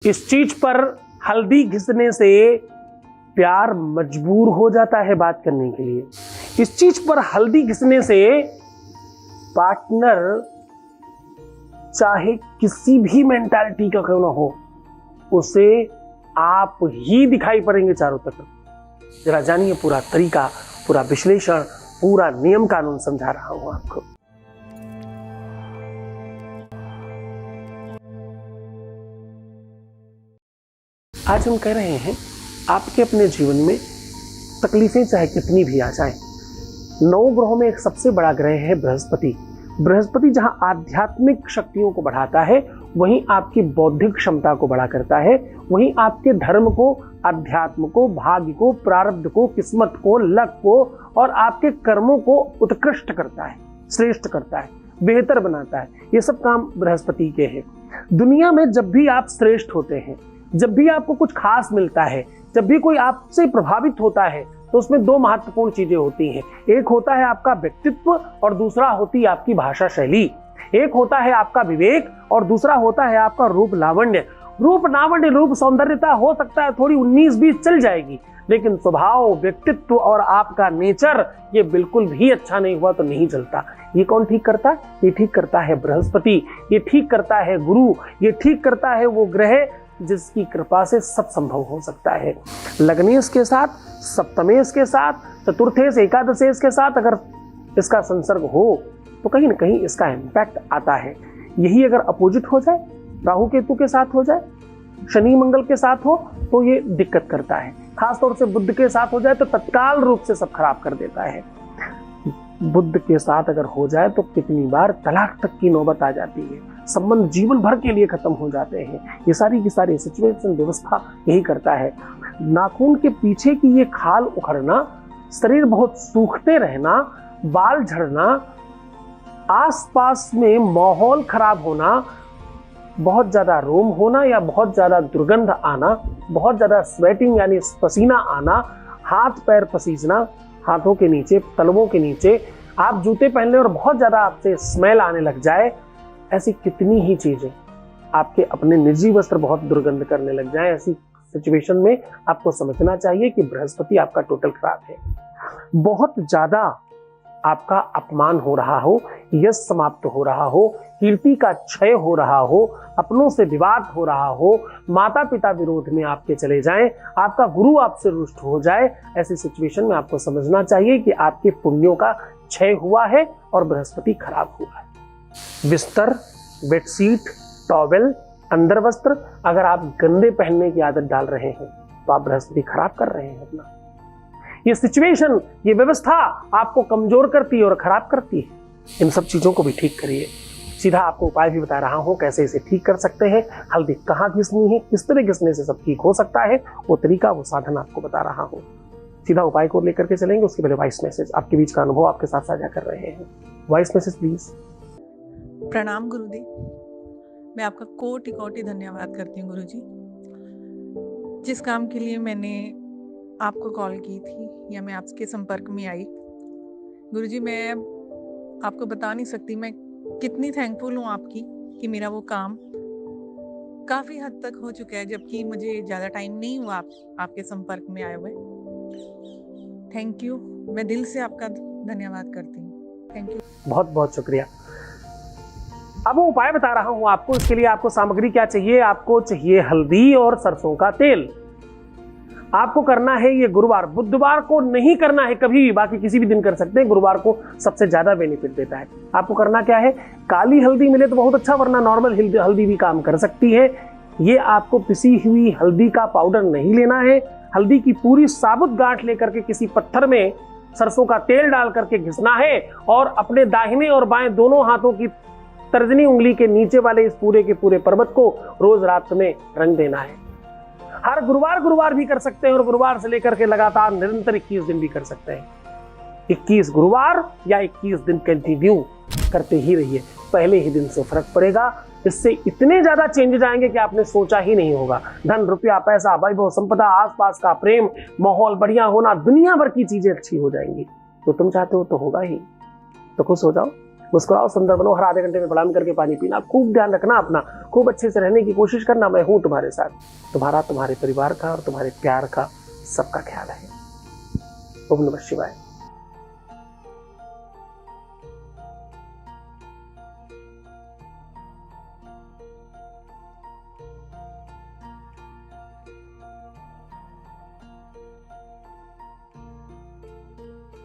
इस चीज पर हल्दी घिसने से प्यार मजबूर हो जाता है बात करने के लिए। इस चीज पर हल्दी घिसने से पार्टनर चाहे किसी भी मेंटालिटी का क्यों ना हो, उसे आप ही दिखाई पड़ेंगे चारों तरफ। जरा जानिए पूरा तरीका, पूरा विश्लेषण, पूरा नियम कानून समझा रहा हूं आपको। आज हम कह रहे हैं आपके अपने जीवन में तकलीफें चाहे कितनी भी आ जाएं, 9 ग्रहों में एक सबसे बड़ा ग्रह है बृहस्पति। बृहस्पति जहां आध्यात्मिक शक्तियों को बढ़ाता है, वहीं आपकी बौद्धिक क्षमता को बड़ा करता है, वहीं आपके धर्म को, अध्यात्म को, भाग्य को, प्रारब्ध को, किस्मत को, लक को और आपके कर्मों को उत्कृष्ट करता है, श्रेष्ठ करता है, बेहतर बनाता है। ये सब काम बृहस्पति के हैं। दुनिया में जब भी आप श्रेष्ठ होते हैं, जब भी आपको कुछ खास मिलता है, जब भी कोई आपसे प्रभावित होता है, तो उसमें 2 महत्वपूर्ण चीजें होती हैं। एक होता है आपका व्यक्तित्व और दूसरा होती है आपकी भाषा शैली। एक होता है आपका विवेक और दूसरा होता है आपका रूप लावण्य। रूप लावण्य, रूप सौंदर्यता हो सकता है थोड़ी 19-20 चल जाएगी, लेकिन स्वभाव, व्यक्तित्व और आपका नेचर ये बिल्कुल भी अच्छा नहीं हुआ तो नहीं चलता। ये कौन ठीक करता है? ये ठीक करता है बृहस्पति, ये ठीक करता है गुरु, ये ठीक करता है वो ग्रह जिसकी कृपा से सब संभव हो सकता है। लग्नेश के साथ, सप्तमेश के साथ, चतुर्थेश, एकादशेश के साथ अगर इसका संसर्ग हो तो कहीं ना कहीं इसका इम्पैक्ट आता है। यही अगर अपोजिट हो जाए, राहु केतु के साथ हो जाए, शनि मंगल के साथ हो, तो ये दिक्कत करता है। खासतौर से बुध के साथ हो जाए तो तत्काल रूप से सब खराब कर देता है। बुध के साथ अगर हो जाए तो कितनी बार तलाक तक की नौबत आ जाती है, संबंध जीवन भर के लिए खत्म हो जाते हैं। ये सारी की सारी सिचुएशन, व्यवस्था यही करता है। नाखून के पीछे की ये खाल उखड़ना, शरीर बहुत सूखते रहना, बाल झड़ना, आसपास में माहौल खराब होना, बहुत ज्यादा रोम होना या बहुत ज्यादा दुर्गंध आना, बहुत ज्यादा स्वेटिंग यानी पसीना आना, हाथ पैर पसीजना, हाथों के नीचे, तलवों के नीचे, आप जूते पहन ले और बहुत ज्यादा आपसे स्मेल आने लग जाए, ऐसी कितनी ही चीजें, आपके अपने निजी वस्त्र बहुत दुर्गंध करने लग जाए, ऐसी सिचुएशन में आपको समझना चाहिए कि बृहस्पति आपका टोटल खराब है। बहुत ज्यादा आपका अपमान हो रहा हो, यश समाप्त हो रहा हो, कीर्ति का क्षय हो रहा हो, अपनों से विवाद हो रहा हो, माता पिता विरोध में आपके चले जाएं, आपका गुरु आपसे रुष्ट हो जाए, ऐसी सिचुएशन में आपको समझना चाहिए कि आपके पुण्यों का क्षय हुआ है और बृहस्पति खराब हुआ है। बिस्तर, बेडशीट, टॉवेल, अंदर वस्त्र अगर आप गंदे पहनने की आदत डाल रहे हैं तो आप बृहस्पति खराब कर रहे हैं अपना। ये सिचुएशन, ये व्यवस्था आपको कमजोर करती है और खराब करती है। इन सब चीजों को भी ठीक करिए। सीधा आपको उपाय भी बता रहा हूं कैसे इसे ठीक कर सकते हैं। हल्दी कहाँ घिसनी है, किस तरह घिसने से सब ठीक हो सकता है, वो तरीका, वो साधन आपको बता रहा हूं। सीधा उपाय को लेकर के चलेंगे। उसके पहले वॉइस मैसेज, आपके बीच का अनुभव आपके साथ साझा कर रहे हैं। Voice message please. प्रणाम गुरुदेव, मैं आपका कोटि कोटि धन्यवाद करती हूँ गुरुजी। जिस काम के लिए मैंने आपको कॉल की थी या मैं आपके संपर्क में आई, गुरुजी मैं आपको बता नहीं सकती मैं कितनी थैंकफुल हूँ आपकी कि मेरा वो काम काफ़ी हद तक हो चुका है, जबकि मुझे ज़्यादा टाइम नहीं हुआ आपके संपर्क में आए हुए। थैंक यू, मैं दिल से आपका धन्यवाद करती हूँ। थैंक यू, बहुत बहुत शुक्रिया। अब वो उपाय बता रहा हूं आपको। इसके लिए आपको सामग्री क्या चाहिए? आपको चाहिए हल्दी और सरसों का तेल। आपको करना है ये गुरुवार, बुधवार को नहीं करना है कभी भी, बाकी किसी भी दिन कर सकते हैं। गुरुवार को सबसे ज्यादा बेनिफिट देता है। आपको करना क्या है? काली हल्दी मिले तो बहुत अच्छा, वरना नॉर्मल हल्दी भी काम कर सकती है। ये आपको पिसी हुई हल्दी का पाउडर नहीं लेना है। हल्दी की पूरी साबुत गांठ लेकर के किसी पत्थर में सरसों का तेल डाल करके घिसना है और अपने दाहिने और बाएं दोनों हाथों की तर्जनी उंगली के नीचे वाले इस पूरे के पूरे पर्वत को रोज रात में रंग देना है। हर गुरुवार भी कर सकते हैं और गुरुवार से लेकर के लगातार निरंतर 21 दिन भी कर सकते हैं। 21 गुरुवार या 21 दिन कंटिन्यू करते ही रहिए। पहले ही दिन से फर्क पड़ेगा। इससे इतने ज्यादा चेंजेस आएंगे कि आपने सोचा ही नहीं होगा। धन, रुपया, पैसा, वैभव, संपदा, आसपास का प्रेम, माहौल बढ़िया होना, दुनिया भर की चीजें अच्छी हो जाएंगी। तो तुम चाहते हो तो होगा ही। तो खुश हो जाओ। मुस्कुराओ, सुंदर बनो, हर आधे घंटे में प्रणाम करके पानी पीना, खूब ध्यान रखना अपना, खूब अच्छे से रहने की कोशिश करना। मैं हूं तुम्हारे साथ। तुम्हारा, तुम्हारे परिवार का और तुम्हारे प्यार का सबका ख्याल है। ओम नमः शिवाय।